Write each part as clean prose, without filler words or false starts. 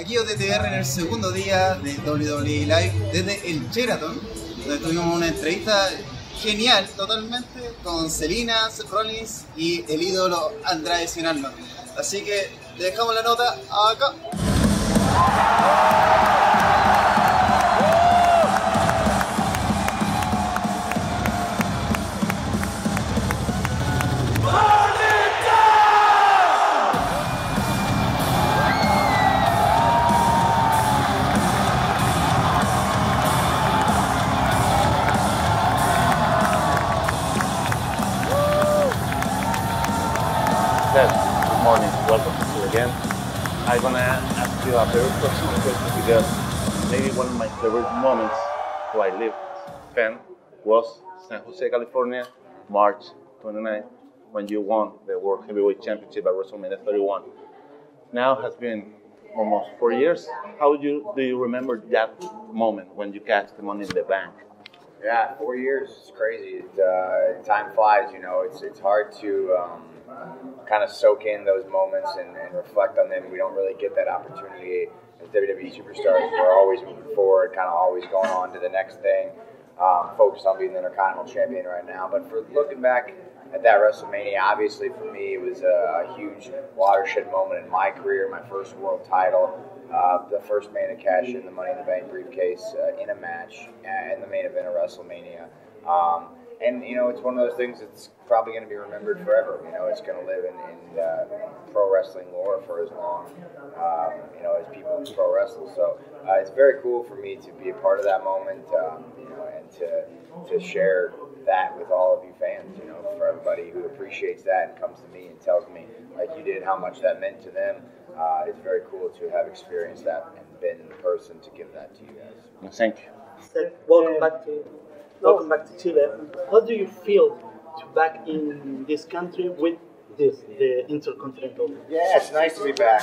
aquí OTTR en el segundo día de WWE Live desde el Sheraton, donde tuvimos una entrevista genial totalmente con Zelina, Seth Rollins y el ídolo Andrade Cien Almas. Así que le dejamos la nota acá. Seth, good morning. Welcome to you again. I'm gonna ask you a very personal question because maybe one of my favorite moments where I lived fan was San Jose, California, March 29th, when you won the World Heavyweight Championship at WrestleMania 31. Now has been almost 4 years. How do you remember that moment when you cashed the Money in the Bank? Yeah, 4 years is crazy. Time flies, you know. It's hard to kind of soak in those moments and reflect on them. We don't really get that opportunity as WWE superstars. We're always moving forward, kind of always going on to the next thing. Focused on being the Intercontinental Champion right now. But for looking back at that WrestleMania, obviously for me it was a huge watershed moment in my career, my first world title. The first man to cash in the Money in the Bank briefcase in a match in the main event of WrestleMania. And, you know, it's one of those things that's probably going to be remembered forever. You know, it's going to live in pro wrestling lore for as long, you know, as people pro wrestle. So it's very cool for me to be a part of that moment, you know, and to share that with all of you fans, you know, for everybody who appreciates that and comes to me and tells me, like you did, how much that meant to them. It's very cool to have experienced that and been the person to give that to you guys. Thank you. Seth, welcome back to Chile. How do you feel to back in this country with the Intercontinental? Yeah, it's nice to be back.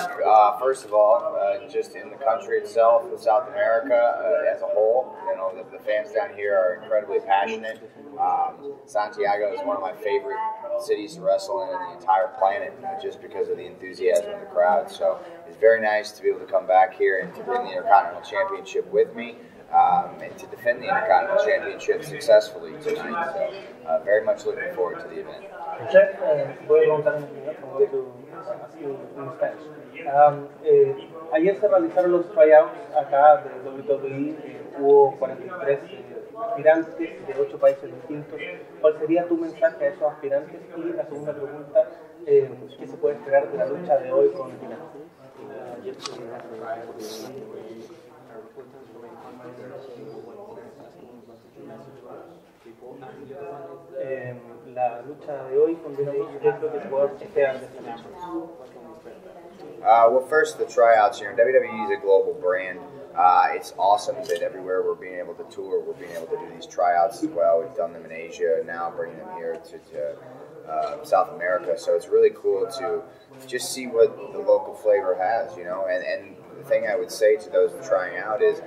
First of all, just in the country itself, in South America as a whole, you know, the fans down here are incredibly passionate. Santiago is one of my favorite cities to wrestle in the entire planet, just because of the enthusiasm of the crowd. So it's very nice to be able to come back here and to bring the Intercontinental Championship with me. And to defend the Intercontinental Championship successfully tonight. So, very much looking forward to the event. Seth, voy a preguntar en inglés, como en Spanish. Ayer se realizaron los tryouts acá de WWE. Hubo 43 aspirantes de 8 países distintos. ¿Cuál sería tu mensaje a esos aspirantes? Y la segunda pregunta, ¿qué se puede esperar de la lucha de hoy con Tina? La lucha de hoy con Tina, ¿qué es lo que se puede esperar de esta lucha? Well, first, the tryouts here. WWE is a global brand. It's awesome that everywhere we're being able to tour, we're being able to do these tryouts as well. We've done them in Asia, and now bringing them here to South America. So it's really cool to just see what the local flavor has, you know. And the thing I would say to those trying out is,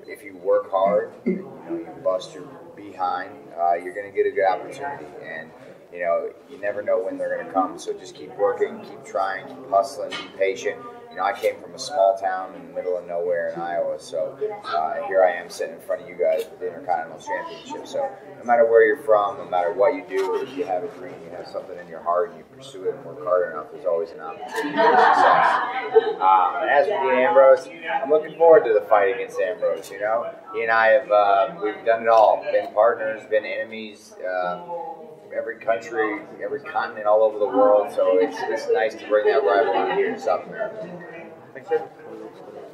if you work hard, you know, you bust your behind, you're going to get a good opportunity. And you know, you never know when they're going to come, so just keep working, keep trying, keep hustling, be patient. You know, I came from a small town in the middle of nowhere in Iowa, so here I am sitting in front of you guys with the Intercontinental Championship. So no matter where you're from, no matter what you do, if you have a dream, you have something in your heart, and you pursue it and work hard enough, there's always an opportunity for success. And as for Dean Ambrose, I'm looking forward to the fight against Ambrose. You know, he and I have we've done it all, been partners, been enemies. Every country, every continent, all over the world. So it's nice to bring that rivalry here to South America.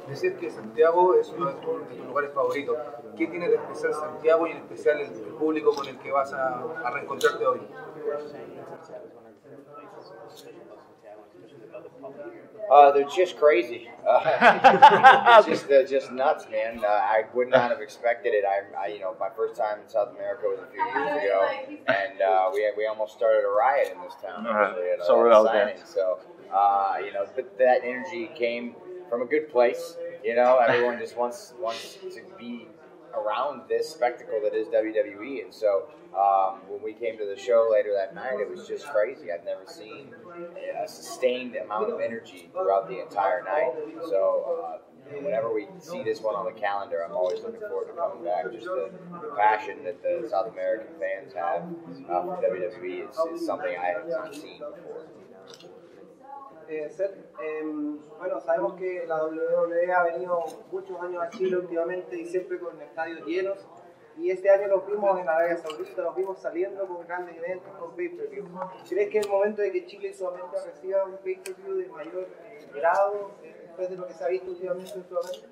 Decir que Santiago es uno de tus lugares favoritos. ¿Qué tiene de especial Santiago y en especial el público con el que vas a reencontrarte hoy? They're just crazy. They're just nuts, man. I would not have expected it. I you know, my first time in South America was a few years ago, and we almost started a riot in this town. Actually, at a signing. So you know, but that energy came from a good place. You know, everyone just wants to be around this spectacle that is WWE. And so when we came to the show later that night, it was just crazy. I've never seen a sustained amount of energy throughout the entire night. So whenever we see this one on the calendar, I'm always looking forward to coming back. Just the passion that the South American fans have for WWE is something I have not seen before. Seth, bueno, sabemos que la WWE ha venido muchos años a Chile últimamente y siempre con estadios llenos. Y este año los vimos en Arabia Saudita, los vimos saliendo con grandes eventos, con pay-per-view. ¿Crees que es el momento de que Chile y Sudamérica reciba un pay-per-view de mayor grado después de lo que se ha visto últimamente en Sudamérica?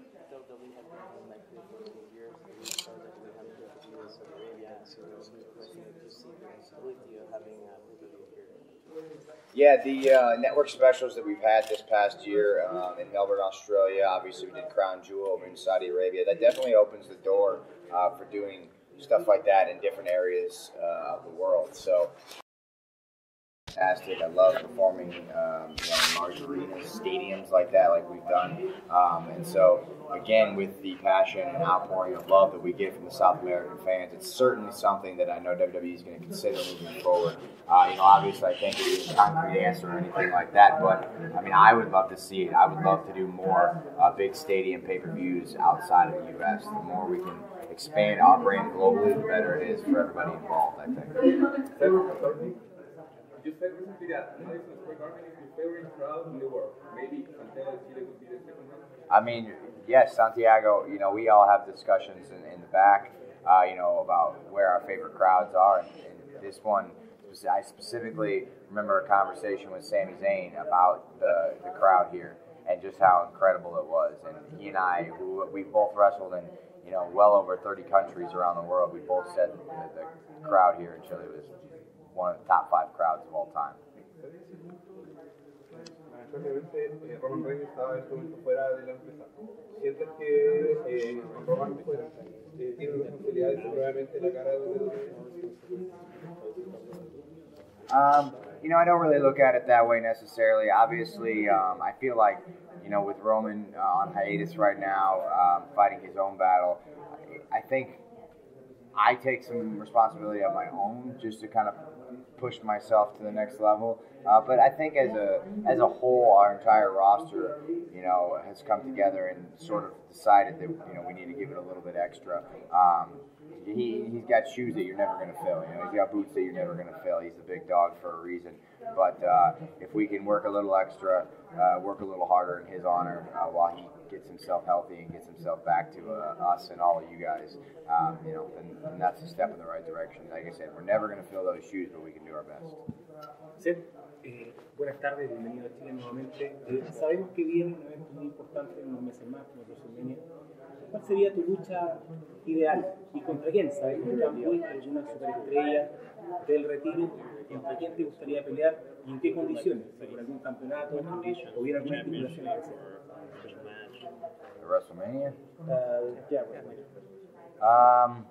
Yeah, the network specials that we've had this past year in Melbourne, Australia, obviously we did Crown Jewel over in Saudi Arabia. That definitely opens the door for doing stuff like that in different areas of the world. So, fantastic. I love performing in large arenas, stadiums like that, like we've done. And so, again, with the passion and outpouring of love that we get from the South American fans, it's certainly something that I know WWE is going to consider moving forward. Obviously, I can't give you a concrete answer or anything like that, but I mean, I would love to see it. I would love to do more big stadium pay-per-views outside of the U.S. The more we can expand our brand globally, the better it is for everybody involved, I think. You said recently that Madison Square Garden is your favorite crowd in the world. Maybe Santiago, Chile would be the second one? I mean, yes, Santiago, we all have discussions in the back, about where our favorite crowds are. And this one, I specifically remember a conversation with Sami Zayn about the crowd here and just how incredible it was. And he and I, who we both wrestled in, well over 30 countries around the world, we both said that the crowd here in Chile was one of the top 5 crowds of all time. Roman Reigns estaba en este momento fuera de la empresa. ¿Sientes que con Roman tiene una posibilidad de ser nuevamente la cara de WWE? I don't really look at it that way necessarily. Obviously, I feel like, with Roman on hiatus right now, fighting his own battle, I think I take some responsibility of my own just to kind of push myself to the next level. But I think as a whole, our entire roster, has come together and sort of decided that, we need to give it a little bit extra. He's got shoes that you're never going to fill. He's got boots that you're never going to fill. He's a big dog for a reason. But if we can work a little extra, work a little harder in his honor while he gets himself healthy and gets himself back to us and all of you guys, then that's a step in the right direction. Like I said, we're never going to fill those shoes, but we can do our best. Seth, buenas tardes, bienvenido a Chile nuevamente. Sabemos que viene un evento muy importante en unos meses más, como WrestleMania. ¿Cuál sería tu lucha ideal? ¿Y contra quién? Sabemos que han vuelto algunas superestrellas del retiro. ¿Contra quién te gustaría pelear y en qué condiciones? ¿Por algún campeonato o bien alguna estipulación especial? WrestleMania? Yeah, WrestleMania.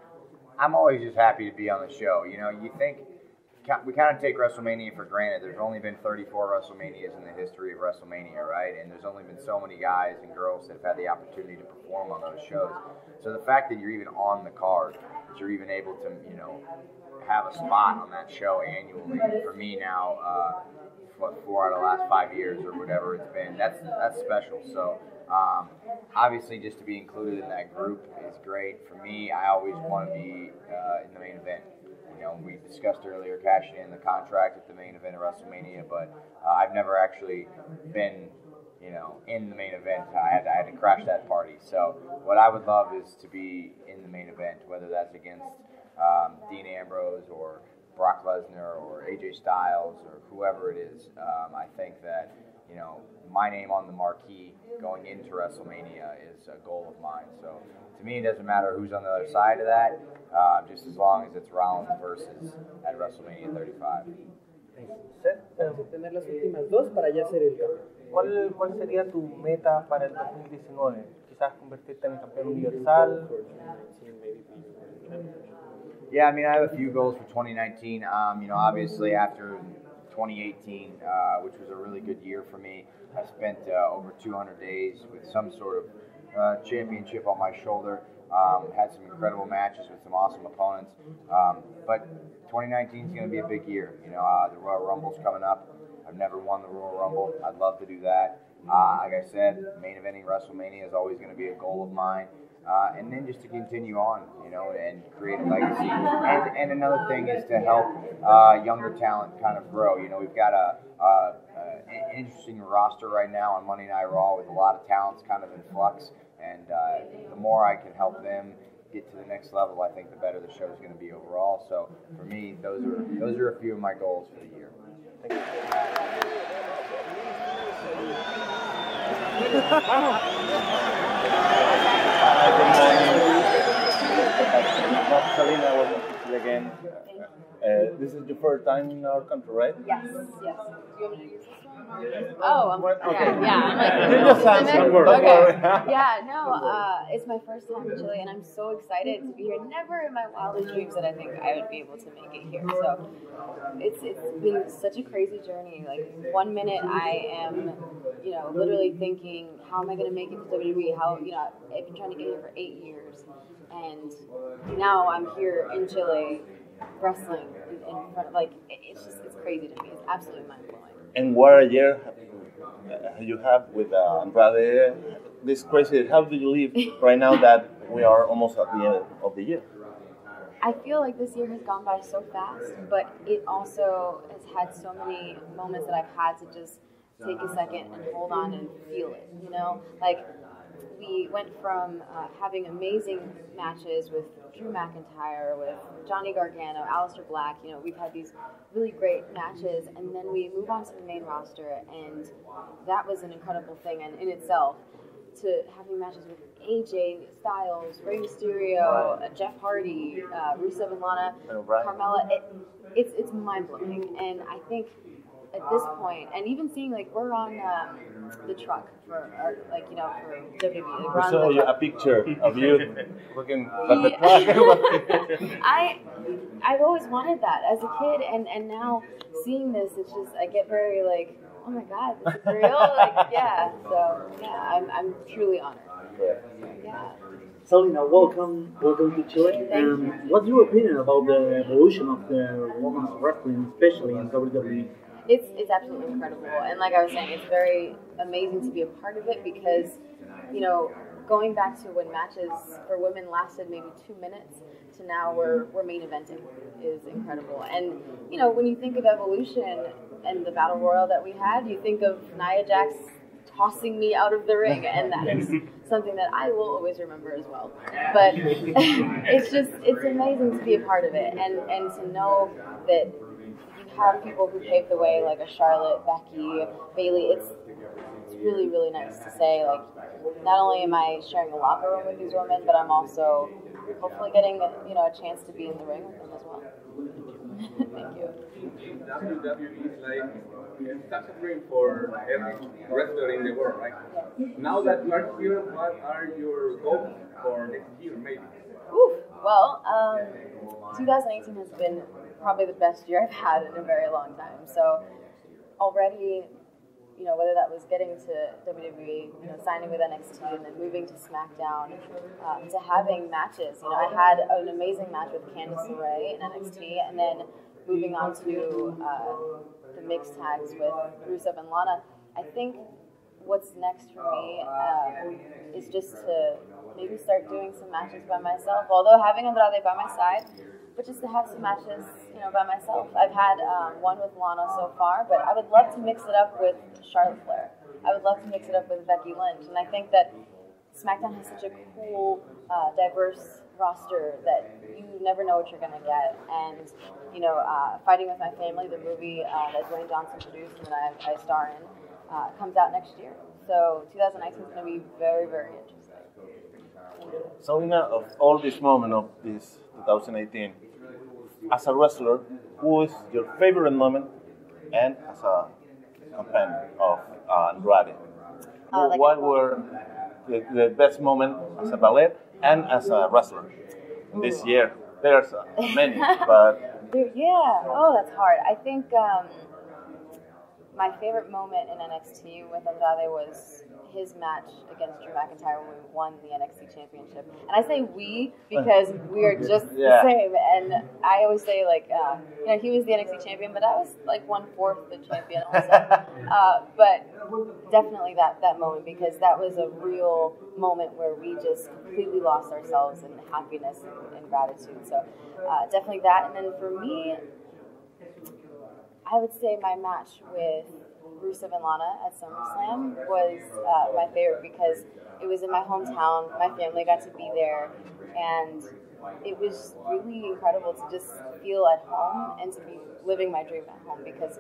I'm always just happy to be on the show. You think we kind of take WrestleMania for granted. There's only been 34 WrestleManias in the history of WrestleMania, right? And there's only been so many guys and girls that have had the opportunity to perform on those shows. So the fact that you're even on the card, that you're even able to, have a spot on that show annually, for me now, 4 out of the last 5 years or whatever it's been, that's special. So obviously just to be included in that group is great. For me, I always want to be in the main event. We discussed earlier cashing in the contract at the main event of WrestleMania, but I've never actually been, in the main event. I had to crash that party. So what I would love is to be in the main event, whether that's against Dean Ambrose or Brock Lesnar or AJ Styles or whoever it is. I think that, my name on the marquee going into WrestleMania is a goal of mine. So to me, it doesn't matter who's on the other side of that, just as long as it's Rollins versus at WrestleMania 35. Tener las últimas 2 para ya ser el campeón. ¿Cuál sería tu meta para el 2019? Quizás convertirte en campeón universal. Yeah, I mean, I have a few goals for 2019. Obviously after 2018, which was a really good year for me, I spent over 200 days with some sort of championship on my shoulder. Had some incredible matches with some awesome opponents. But 2019 is going to be a big year. You know, the Royal Rumble's coming up. I've never won the Royal Rumble. I'd love to do that. Like I said, main eventing WrestleMania is always going to be a goal of mine. And then just to continue on, you know, and create a legacy. And another thing is to help younger talent kind of grow. You know, we've got an interesting roster right now on Monday Night Raw with a lot of talents kind of in flux. And the more I can help them get to the next level, I think the better the show is going to be overall. So for me, those are a few of my goals for the year. Thank you. Zelina, welcome to Chile again. This is your first time in our country, right? Yes, yes. Do you want me to use this one? Oh, okay. Yeah. I'm You just answer. Okay. Yeah, no, it's my first time in Chile, and I'm so excited to be here. Never in my wildest dreams that I think I would be able to make it here. So it's been such a crazy journey. Like 1 minute I am, you know, literally thinking, how am I going to make it to WWE? How, you know, I've been trying to get here for 8 years, and now I'm here in Chile wrestling in front of, like, it's crazy to me. It's absolutely mind blowing. And what a year you have with Andrade. This crazy. How do you live right now that we are almost at the end of the year? I feel like this year has gone by so fast, but it also has had so many moments that I've had to just take a second and hold on and feel it, you know? Like, we went from having amazing matches with Drew McIntyre, with Johnny Gargano, Aleister Black. You know, we've had these really great matches, and then we move on to the main roster, and that was an incredible thing in itself. To having matches with AJ Styles, Rey Mysterio, Jeff Hardy, Rusev and Lana, Carmella, it's mind blowing, and I think at this point, and even seeing, like, we're on the truck for our, like, you know, for WWE. Like, I saw a picture of you looking at the truck. I've always wanted that as a kid, and now seeing this, it's just, I get very, like, oh my God, this is real? Like, yeah, so, yeah, I'm truly honored. Yeah. Zelina, welcome to Chile. What's your opinion about the evolution of the women's wrestling, especially in WWE? It's absolutely incredible, and like I was saying, it's very amazing to be a part of it because, you know, going back to when matches for women lasted maybe 2 minutes to now we're main eventing is incredible. And, you know, when you think of evolution and the battle royal that we had, you think of Nia Jax tossing me out of the ring, and that is something that I will always remember as well. But it's amazing to be a part of it, and to know that have people who paved the way, like a Charlotte, Becky, Bayley. It's really, really nice to say, like, not only am I sharing a locker room with these women, but I'm also hopefully getting, you know, a chance to be in the ring with them as well. Thank you. WWE is like such a dream for every wrestler in the world, right? Yes. Now that you are here, what are your goals for next year, maybe? Oof. Well, 2018 has been probably the best year I've had in a very long time. So already, you know, whether that was getting to WWE, you know, signing with NXT, and then moving to SmackDown, to having matches. You know, I had an amazing match with Candice LeRae in NXT, and then moving on to the mixed tags with Rusev and Lana. I think what's next for me is just to maybe start doing some matches by myself. Although having Andrade by my side, but just to have some matches, you know, by myself. I've had one with Lana so far, but I would love to mix it up with Charlotte Flair. I would love to mix it up with Becky Lynch, and I think that SmackDown has such a cool, diverse roster that you never know what you're going to get. And, you know, Fighting With My Family, the movie that Dwayne Johnson produced and that I star in, comes out next year. So 2019 is going to be very, very interesting. Zelina, of all this moment of this 2018, as a wrestler, who is your favorite moment, and as a companion of Andrade? What were the best moment as a ballet and as a wrestler this year? There's many, but... Yeah, oh, that's hard. I think my favorite moment in NXT with Andrade was his match against Drew McIntyre when we won the NXT Championship. And I say we because we are just the same. And I always say, like, you know, he was the NXT champion, but I was like 1/4 the champion also. But definitely that moment, because that was a real moment where we just completely lost ourselves in happiness and gratitude. So definitely that. And then for me, I would say my match with Rusev and Lana at SummerSlam was my favorite because it was in my hometown. My family got to be there, and it was really incredible to just feel at home and to be living my dream at home because,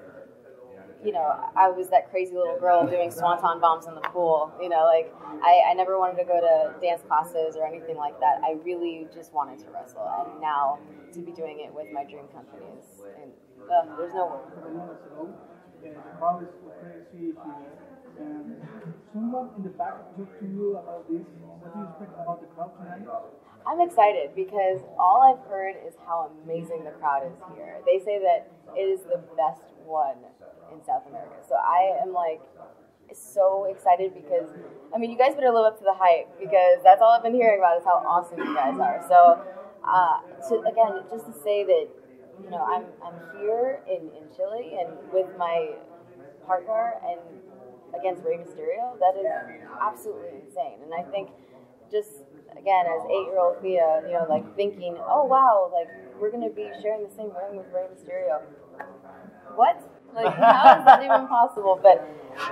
you know, I was that crazy little girl doing swanton bombs in the pool. You know, like I never wanted to go to dance classes or anything like that. I really just wanted to wrestle, and now to be doing it with my dream company is, and there's no word. Someone in the back talked to you about this. What do you expect about the crowd tonight? I'm excited because all I've heard is how amazing the crowd is here. They say that it is the best one in South America. So I am like so excited because, I mean, you guys better live up to the hype because that's all I've been hearing about is how awesome you guys are. So again, just to say that, you know, I'm here in Chile and with my partner and against Rey Mysterio, that is absolutely insane. And I think just, again, as 8-year-old Thea, you know, like thinking, oh wow, like we're going to be sharing the same ring with Rey Mysterio. What? Like, how is that even possible? But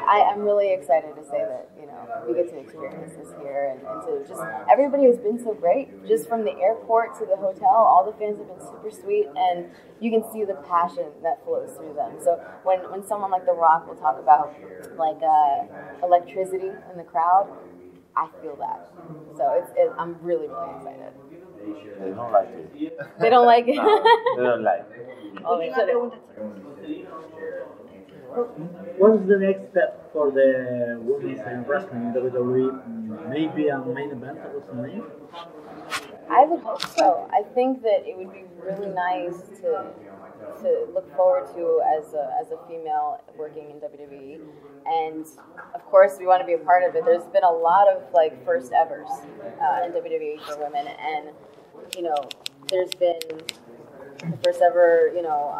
I'm really excited to say that, you know, we get to experience this here and to just, everybody has been so great. Just from the airport to the hotel, all the fans have been super sweet, and you can see the passion that flows through them. So when someone like The Rock will talk about, like, electricity in the crowd, I feel that. So I'm really, really excited. They don't like it. They don't like it? No, they don't like it. Oh, they shouldn't. What is the next step for the women's in wrestling in WWE? Maybe a main event or something? I would hope so. I think that it would be really nice to look forward to as a female working in WWE, and of course we want to be a part of it. There's been a lot of like first evers in WWE for women, and you know, there's been the first ever, you know,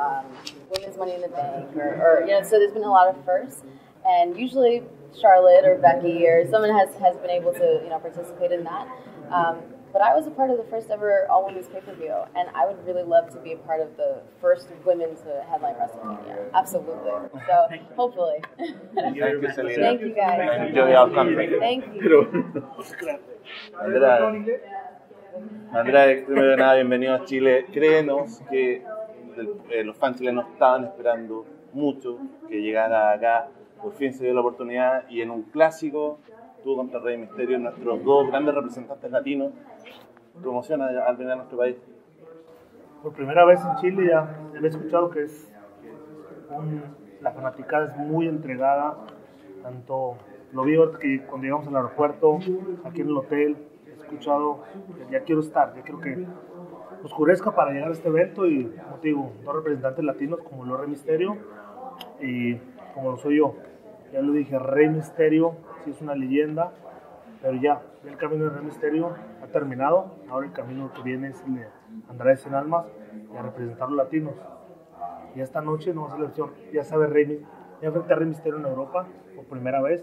women's Money in the Bank, or you know, so there's been a lot of firsts, and usually Charlotte or Becky or someone has been able to, you know, participate in that. But I was a part of the first ever all-women's pay-per-view, and I would really love to be a part of the first women to headline WrestleMania. Absolutely. So, hopefully. Thank you, Zelina. Thank you, guys. And enjoy our country. Thank you. Andrade, primero de nada, bienvenido a Chile. Créenos que los fans chilenos estaban esperando mucho que llegara acá. Por fin se dio la oportunidad y en un clásico tuvo contra Rey Mysterio, nuestros dos grandes representantes latinos. ¿Tu emoción al venir a nuestro país? Por primera vez en Chile ya he escuchado que la fanaticada es muy entregada. Tanto lo vi que cuando llegamos al aeropuerto, aquí en el hotel, he escuchado que ya quiero estar, ya quiero que oscurezca para llegar a este evento y, como te digo, dos representantes latinos como lo Rey Mysterio y como lo soy yo. Ya lo dije, Rey Mysterio sí es una leyenda, pero ya el camino de Rey Mysterio ha terminado. Ahora el camino que viene es el de Andrade Cien Almas y a representar a los latinos. Y esta noche no va a ser la opción. Ya sabe Rey, ya enfrenté a Rey Mysterio en Europa por primera vez.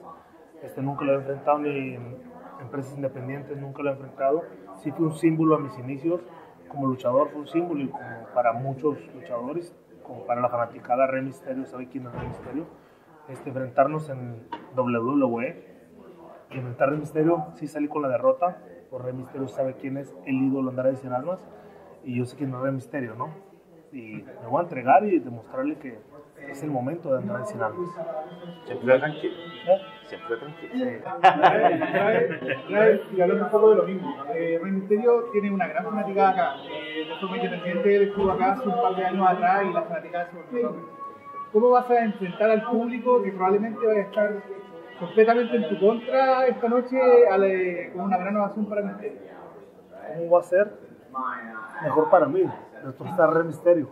Nunca lo he enfrentado ni en empresas independientes, nunca lo he enfrentado. Sí fue un símbolo a mis inicios como luchador, fue un símbolo, y como para muchos luchadores, como para la fanaticada, Rey Mysterio sabe quién es Rey Mysterio. Enfrentarnos en WWE y enfrentar a Rey Mysterio, sí salí con la derrota, por Rey Mysterio sabe quién es el ídolo Andrade Cien Almas y yo sé quién es Rey Mysterio, ¿no? Y me voy a entregar y demostrarle que es el momento de Andrade Cien Almas. Siempre tranquilo. Siempre tranquilo. Y hablando un poco de lo mismo, Rey Mysterio tiene una gran fanaticada acá. De forma independiente, él estuvo acá hace un par de años atrás y la fanaticada se volvió. ¿Cómo vas a enfrentar al público que probablemente vaya a estar completamente en tu contra esta noche con una gran ovación para Mysterio? ¿Cómo va a ser? Mejor para mí. Después está Rey Mysterio.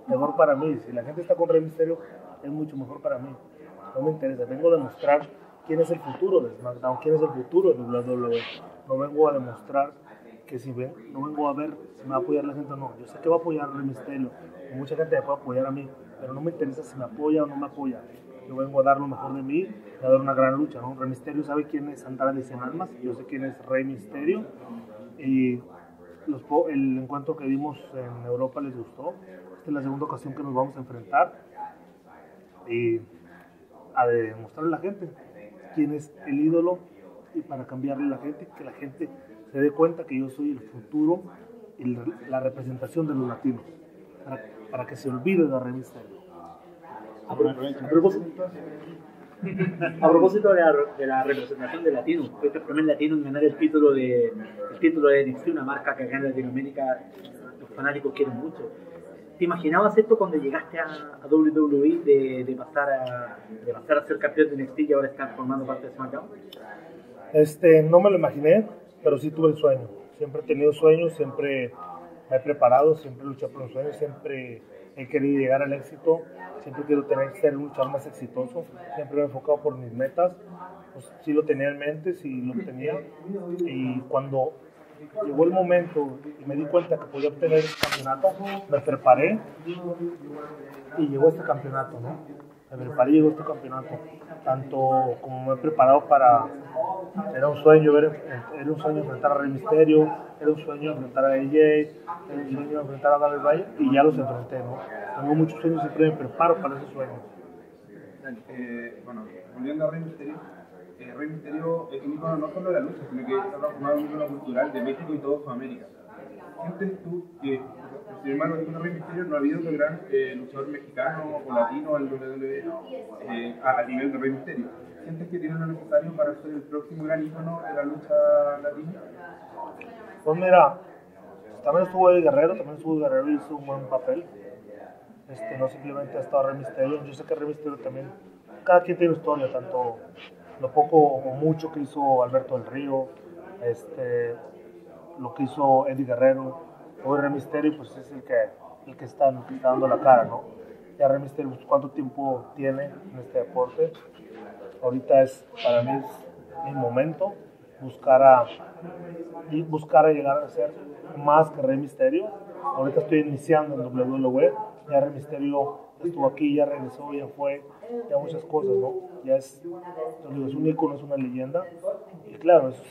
Mejor para mí. Si la gente está con Rey Mysterio, es mucho mejor para mí. No me interesa. Vengo a demostrar quién es el futuro de SmackDown, quién es el futuro de WWE. No vengo a demostrar que no vengo a ver si me va a apoyar la gente o no. Yo sé que va a apoyar a Rey Mysterio, y mucha gente me puede apoyar a mí, pero no me interesa si me apoya o no me apoya. Yo vengo a dar lo mejor de mí, a dar una gran lucha, ¿no? Rey Mysterio sabe quién es Andrade Cien Almas, yo sé quién es Rey Mysterio, y el encuentro que vimos en Europa les gustó. Esta es la segunda ocasión que nos vamos a enfrentar y a demostrarle a la gente quién es el ídolo, y para cambiarle a la gente, que la gente se dé cuenta que yo soy el futuro y la representación de los latinos, para que se olvide de Rey Mysterio. A propósito de la representación de latinos, fuiste el primer latino en ganar el título de NXT, una marca que acá en Latinoamérica los fanáticos quieren mucho. ¿Te imaginabas esto cuando llegaste a WWE, de pasar a ser campeón de NXT y ahora estar formando parte de SmackDown? No me lo imaginé, pero sí tuve el sueño. Siempre he tenido sueños, siempre me he preparado, siempre he luchado por los sueños, siempre he querido llegar al éxito, siempre quiero ser un luchador más exitoso, siempre me he enfocado por mis metas. Pues sí lo tenía en mente, sí lo tenía, y cuando llegó el momento y me di cuenta que podía obtener este campeonato, me preparé y llegó este campeonato, ¿no? Me preparé y llegó este campeonato, tanto como me he preparado para... Era un sueño enfrentar a Rey Mysterio, era un sueño enfrentar a AJ, era un sueño enfrentar a David Bryan, y ya los enfrenté, ¿no? Tengo muchos sueños, siempre me preparo para esos sueños. Bueno, volviendo a Rey Mysterio, Rey Mysterio es un icono no solo de la lucha, sino que está transformado en un icono cultural de México y todo Sudamérica. ¿Sientes tú que, sin embargo, en Rey Mysterio no ha habido otro gran luchador mexicano o latino al WWE a nivel de Rey Mysterio? ¿Sientes que tiene lo necesario para ser el próximo gran icono de la lucha latina? Pues mira, también estuvo Eddie Guerrero, y hizo un buen papel. No simplemente ha estado Rey Mysterio. Yo sé que Rey Mysterio también, cada quien tiene historia, tanto lo poco o mucho que hizo Alberto del Río, lo que hizo Eddie Guerrero. Hoy Rey Mysterio pues es el que está dando la cara, ¿no? Ya Rey Mysterio, pues, ¿cuánto tiempo tiene en este deporte? Ahorita para mí es mi momento, buscar a llegar a ser más que Rey Mysterio. Ahorita estoy iniciando en WWE, ya Rey Mysterio estuvo aquí, ya regresó, ya fue, ya muchas cosas, ¿no? Ya es un ícono, es una leyenda, y claro, eso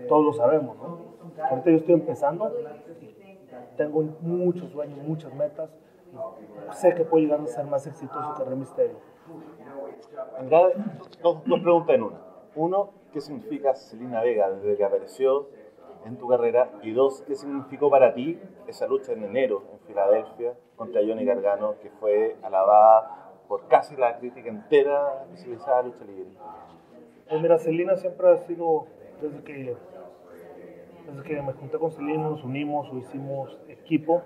todos lo sabemos, ¿no? Ahorita yo estoy empezando, tengo muchos sueños, muchas metas, y sé que puedo llegar a ser más exitoso que Rey Mysterio. Andrade, dos preguntas en una. Uno, ¿qué significa Zelina Vega desde que apareció en tu carrera? Y dos, ¿qué significó para ti esa lucha en enero en Filadelfia contra Johnny Gargano, que fue alabada por casi la crítica entera especializada en lucha libre? Pues mira, Zelina siempre ha sido, desde que me junté con Zelina, nos unimos o hicimos equipo.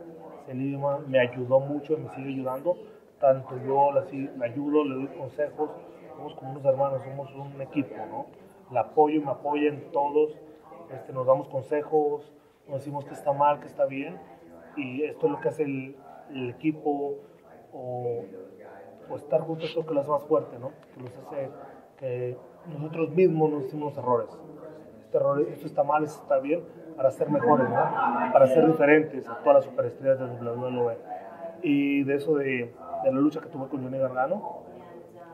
Zelina me ayudó mucho y me sigue ayudando. Tanto yo la ayudo, le doy consejos, somos como unos hermanos, somos un equipo, ¿no? La apoyo y me apoya en todos, nos damos consejos, nos decimos que está mal, que está bien, y esto es lo que hace el equipo, o estar juntos, es lo que lo hace más fuerte, ¿no? Que nos hace que nosotros mismos nos decimos errores. Esto está mal, esto está bien, para ser mejores, ¿no? Para ser diferentes a todas las superestrellas de WWE. Y de eso de la lucha que tuve con Johnny Gargano,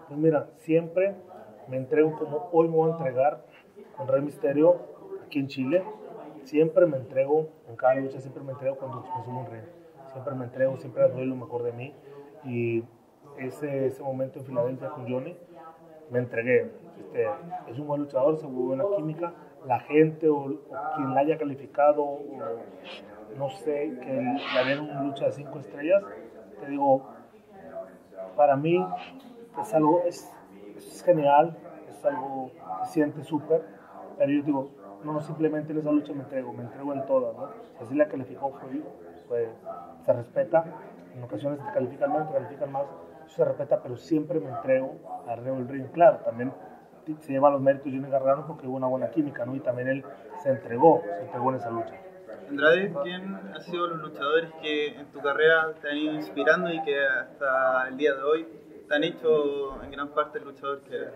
pues mira, siempre me entrego como hoy me voy a entregar con Rey Mysterio aquí en Chile. Siempre me entrego en cada lucha, siempre me entrego cuando me subo un ring. Siempre me entrego, siempre doy lo mejor de mí. Y ese momento en Filadelfia con Johnny, me entregué. Es un buen luchador, se hubo una química. La gente o quien la haya calificado, o no sé, que le den una lucha de 5 estrellas, te digo, para mí es algo, es genial, es algo que se siente súper, pero yo digo, no simplemente en esa lucha me entrego en todas, ¿no? Si así la calificó se respeta, en ocasiones te califican menos, te califican más, eso se respeta, pero siempre me entrego arriba del ring. Claro, también se lleva los méritos Johnny Gargano porque hubo una buena química, ¿no? Y también él se entregó en esa lucha. Andrade, ¿quién ha sido los luchadores que en tu carrera te han ido inspirando y que hasta el día de hoy te han hecho en gran parte el luchador que eres?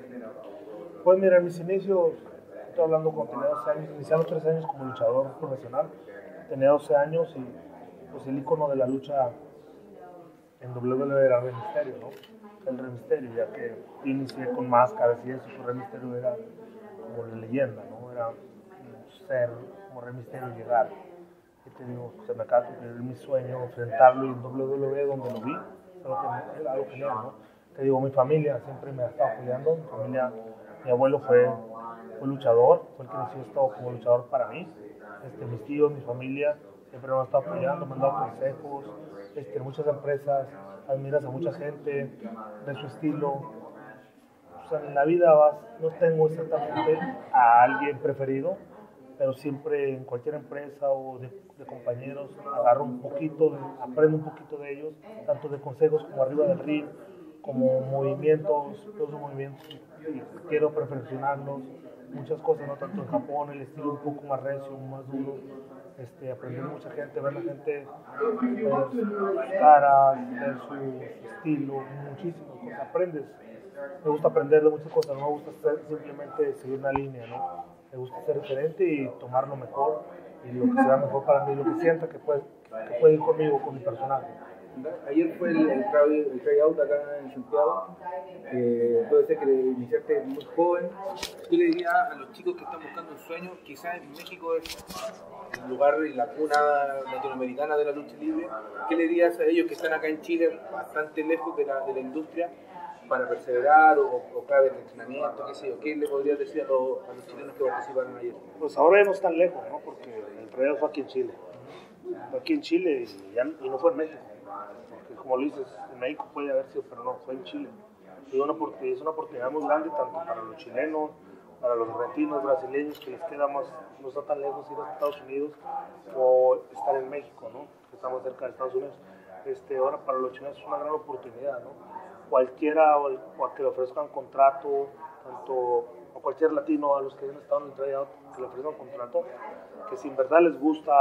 Pues mira, en mis inicios, estoy hablando cuando tenía 12 años, inicié a los 13 años como luchador profesional, tenía 12 años y pues el ícono de la lucha en WWE era Rey Mysterio, ¿no? El Rey Mysterio, ya que inicié con máscaras y eso, pues Rey Mysterio era como la leyenda, ¿no? Era un ser como Rey Mysterio llegar. Y te digo, se me acaba de cumplir mi sueño, enfrentarlo en WWE donde lo vi, es algo genial, ¿no? Te digo, mi familia siempre me ha estado apoyando, mi abuelo fue luchador, fue el que inició esto como luchador para mí, mis tíos, mi familia, siempre me han estado apoyando, me han dado consejos, muchas empresas, admiras a mucha gente de su estilo. O sea, en la vida no tengo exactamente a alguien preferido, pero siempre en cualquier empresa o de compañeros agarro un poquito, aprendo un poquito de ellos, tanto de consejos como arriba del ring, como movimientos, todos los movimientos, y quiero perfeccionarlos, muchas cosas, no tanto en Japón, el estilo un poco más recio, más duro, aprender mucha gente, ver la gente, ver sus caras, ver su estilo, muchísimas cosas, aprendes. Me gusta aprender de muchas cosas, no me gusta simplemente seguir una línea, ¿no? Me gusta ser diferente y tomar lo mejor y lo que sea mejor para mí, lo que sienta que puede ir conmigo, con mi personaje. Ayer fue el tryout acá en Santiago. Puede ser que iniciaste muy joven. ¿Qué le dirías a los chicos que están buscando un sueño? Quizás en México es el lugar y la cuna latinoamericana de la lucha libre. ¿Qué le dirías a ellos que están acá en Chile, bastante lejos de la industria, para perseverar o claves de entrenamiento, qué sé yo? ¿Qué le podrías decir a los chilenos que participaron ayer? Pues ahora ya no están lejos, ¿no? Porque el tryout fue aquí en Chile. Fue aquí en Chile y no fue en México. Porque como lo dices, en México puede haber sido, pero no, fue en Chile. Y es una oportunidad muy grande tanto para los chilenos, para los argentinos, brasileños, que les queda más, no está tan lejos ir a Estados Unidos o estar en México, ¿no? Que estamos cerca de Estados Unidos. Ahora para los chilenos es una gran oportunidad, ¿no? Cualquiera o que le ofrezcan contrato, tanto a cualquier latino, a los que han estado en el tryout, que le ofrezcan contrato, que si en verdad les gusta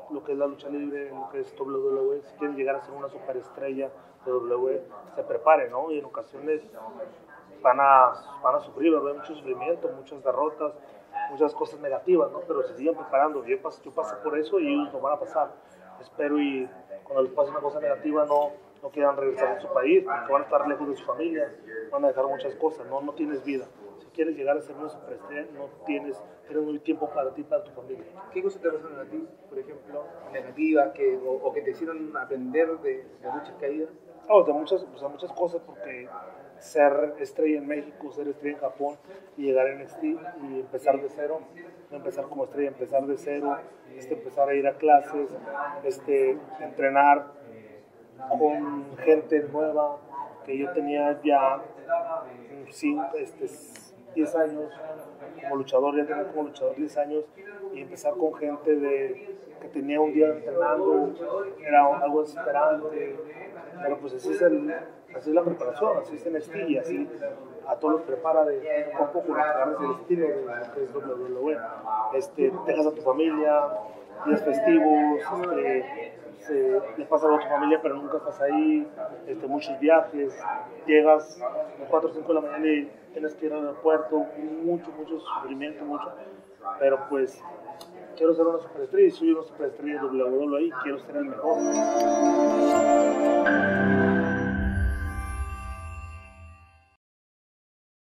lo que es la lucha libre, lo que es WWE, si quieren llegar a ser una superestrella de WWE, se preparen, ¿no? Y en ocasiones van a sufrir, va a haber mucho sufrimiento, muchas derrotas, muchas cosas negativas, ¿no? Pero se siguen preparando. Yo pasé por eso y ellos lo van a pasar. Espero y cuando les pase una cosa negativa no quieran regresar a su país, porque van a estar lejos de su familia, van a dejar muchas cosas, no tienes vida. Si quieres llegar a ser una superestrella, no tienes muy tiempo para ti, para tu familia. ¿Qué cosas te pasaron a ti, por ejemplo, negativas o que te hicieron aprender de muchas caídas? De muchas cosas, porque ser estrella en México, ser estrella en Japón y llegar a NXT y empezar de cero, no empezar como estrella, empezar de cero, empezar a ir a clases, entrenar con gente nueva, que yo tenía ya 10 años como luchador, ya tenía como luchador 10 años, y empezar con gente que tenía un día entrenando, era algo desesperante, pero pues así es la preparación, así es NXT y así a todos los prepara de poco a poco, agarras el estilo de lo que es WWE. Dejas a tu familia, días festivos, le pasa a tu familia pero nunca estás ahí, muchos viajes, llegas a las 4 o 5 de la mañana y tienes que ir al aeropuerto, mucho sufrimiento, pero pues quiero ser una superestrella y soy una superestrella de WWE y quiero ser el mejor.